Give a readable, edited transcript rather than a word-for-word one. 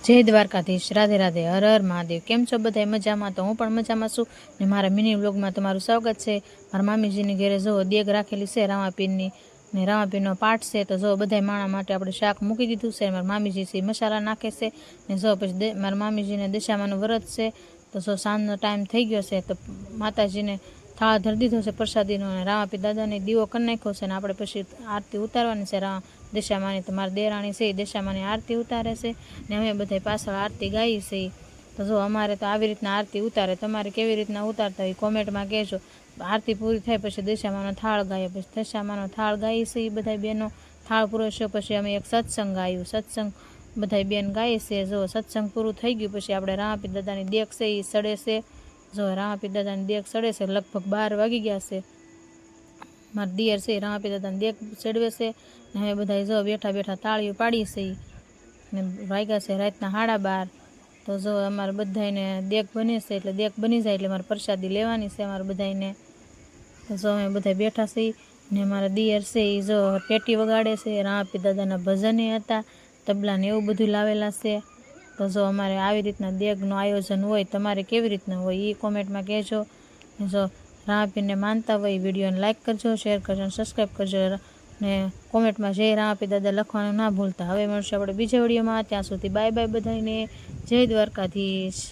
જય દ્વારકાધીશ, રાધે રાધે, હર હર મહાદેવ। કેમ છો બધા મજામાં? તો હું પણ મજામાં છું ને મારા મિની વ્લોગમાં તમારું સ્વાગત છે। મારા મામીજીની ઘરે જો દેગ રાખેલી છે રામાપીરની ને રામાપીરનો પાઠ છે, તો જો બધા માણા માટે આપણે શાક મૂકી દીધું છે। મારા મામીજી છે મસાલા નાખે છે ને જો પછી મારા મામીજીને દશામાનું વ્રત છે, તો જો સાંજનો ટાઈમ થઈ ગયો છે, તો માતાજીને થાળ ધરી દીધો છે પ્રસાદીનો અને રામાપીર દાદાને દીવો કરી નાખ્યો છે ને આપણે પછી આરતી ઉતારવાની છે દશામાની। તો મારા દેરાણી છે એ દશામાની આરતી ઉતારે છે ને અમે બધા પાછળ આરતી ગાઈએ છીએ। તો જો અમારે તો આવી રીતના આરતી ઉતારે, તમારે કેવી રીતના ઉતારતા હોય કોમેન્ટમાં કહેજો। આરતી પૂરી થાય પછી દશામાનો થાળ ગાઈએ, પછી દશામાનો થાળ ગાઈએ છીએ બધા બેનો। થાળ પૂરો છે પછી અમે એક સત્સંગ ગાયું, સત્સંગ બધા બેન ગાઈએ છીએ। જો સત્સંગ પૂરું થઈ ગયું પછી આપણે રામાપીર દાદાની દેગ છે એ સડે છે। જો રામાપીર દાદાની દેગ સડે છે, લગભગ 12 વાગી ગયા છે। મારા દિયર છે રામાપીર દાદાની દેગ ચડવે છે ને અમે બધા જો બેઠા બેઠા તાળીઓ પાડીએ છીએ ને વાગ્યા છે રાતના 12:30। તો જો અમારે બધાને દેગ બને છે, એટલે દેગ બની જાય એટલે મારે પ્રસાદી લેવાની છે અમારે બધાને। તો જો અમે બધા બેઠા છીએ ને મારા દિયર છે એ જો પેટી વગાડે છે, રામાપીર દાદાના ભજને હતા, તબલા ને એવું બધું લાવેલા છે। તો જો અમારે આવી રીતના દેગનું આયોજન હોય, તમારે કેવી રીતના હોય એ કોમેન્ટમાં કહેજો। જો રામાપીરને માનતા હોય વિડીયોને લાઇક કરજો, શેર કરજો અને સબસ્ક્રાઈબ કરજો ને કોમેન્ટમાં જય રામાપીર દાદા લખવાનું ના ભૂલતા। હવે મળશે આપણે બીજા વિડીયોમાં, ત્યાં સુધી બાય બાય બધાને, જય દ્વારકાધીશ।